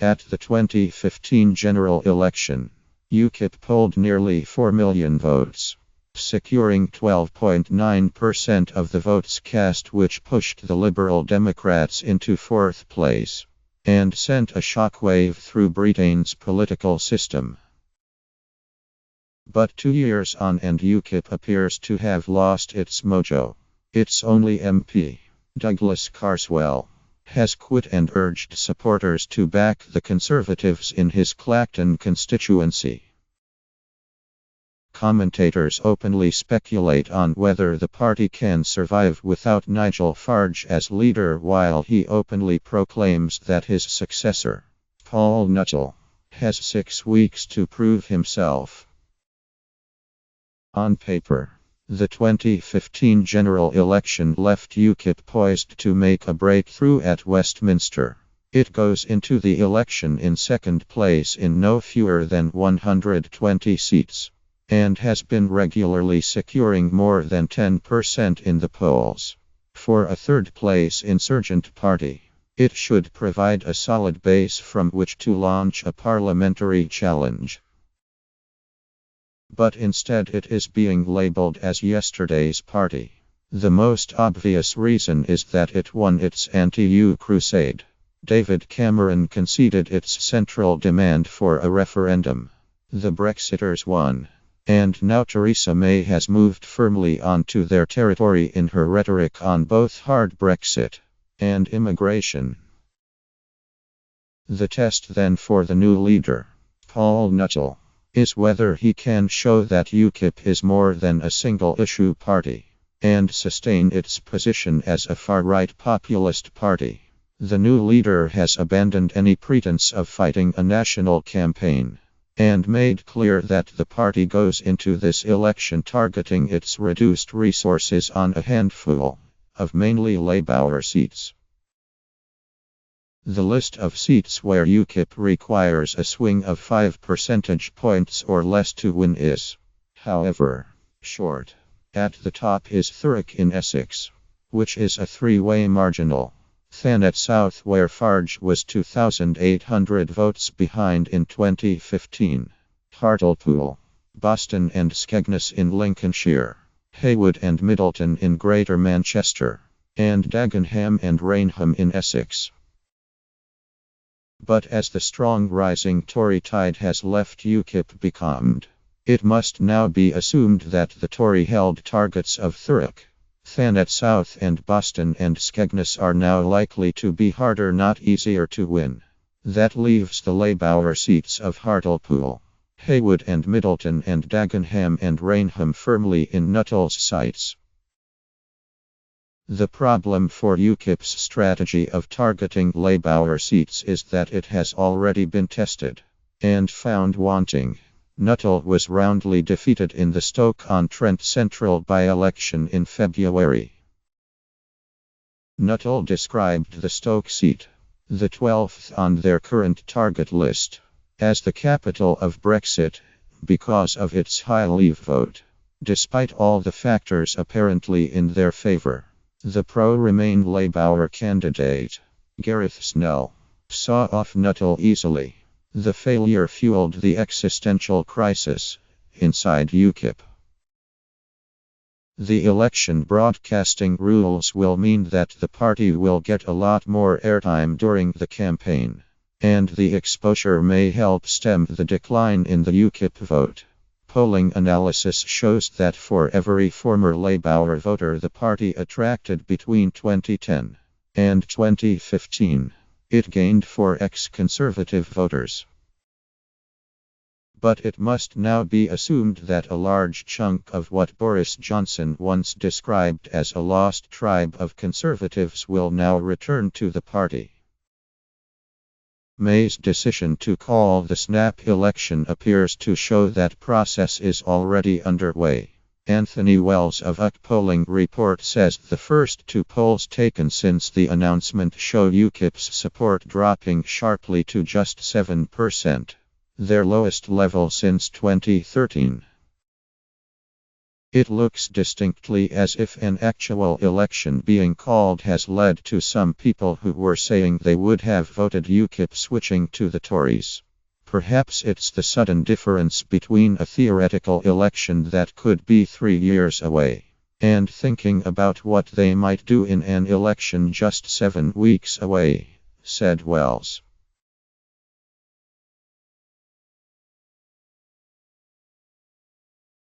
At the 2015 general election, Ukip polled nearly 4 million votes, securing 12.9% of the votes cast, which pushed the Liberal Democrats into fourth place and sent a shockwave through Britain's political system. But 2 years on and Ukip appears to have lost its mojo. Its only MP, Douglas Carswell, has quit and urged supporters to back the Conservatives in his Clacton constituency. Commentators openly speculate on whether the party can survive without Nigel Farage as leader, while he openly proclaims that his successor, Paul Nuttall, has 6 weeks to prove himself. On paper, the 2015 general election left Ukip poised to make a breakthrough at Westminster. It goes into the election in second place in no fewer than 120 seats, and has been regularly securing more than 10% in the polls. For a third-place insurgent party, it should provide a solid base from which to launch a parliamentary challenge. But instead it is being labeled as yesterday's party. The most obvious reason is that it won its anti-EU crusade. David Cameron conceded its central demand for a referendum. The Brexiters won. And now Theresa May has moved firmly onto their territory in her rhetoric on both hard Brexit and immigration. The test then for the new leader, Paul Nuttall, is whether he can show that Ukip is more than a single-issue party and sustain its position as a far-right populist party. The new leader has abandoned any pretense of fighting a national campaign and made clear that the party goes into this election targeting its reduced resources on a handful of mainly Labour seats. The list of seats where Ukip requires a swing of 5 percentage points or less to win is, however, short. At the top is Thurrock in Essex, which is a 3-way marginal. Thanet South, where Farage was 2,800 votes behind in 2015. Hartlepool, Boston and Skegness in Lincolnshire. Heywood and Middleton in Greater Manchester. And Dagenham and Rainham in Essex. But as the strong rising Tory tide has left Ukip becalmed, it must now be assumed that the Tory-held targets of Thurrock, Thanet South and Boston and Skegness are now likely to be harder, not easier to win. That leaves the Labour seats of Hartlepool, Heywood and Middleton and Dagenham and Rainham firmly in Nuttall's sights. The problem for Ukip's strategy of targeting Labour seats is that it has already been tested and found wanting. Nuttall was roundly defeated in the Stoke-on-Trent Central by-election in February. Nuttall described the Stoke seat, the 12th on their current target list, as the capital of Brexit because of its high leave vote, despite all the factors apparently in their favour. The pro-Remain Labour candidate, Gareth Snell, saw off Nuttall easily. The failure fueled the existential crisis inside Ukip. The election broadcasting rules will mean that the party will get a lot more airtime during the campaign, and the exposure may help stem the decline in the Ukip vote. Polling analysis shows that for every former Labour voter the party attracted between 2010 and 2015, it gained 4 ex-Conservative voters. But it must now be assumed that a large chunk of what Boris Johnson once described as a lost tribe of Conservatives will now return to the party. May's decision to call the snap election appears to show that process is already underway. Anthony Wells of Ukip Polling Report says the first 2 polls taken since the announcement show Ukip's support dropping sharply to just 7%, their lowest level since 2013. It looks distinctly as if an actual election being called has led to some people who were saying they would have voted Ukip switching to the Tories. Perhaps it's the sudden difference between a theoretical election that could be 3 years away and thinking about what they might do in an election just 7 weeks away, said Wells.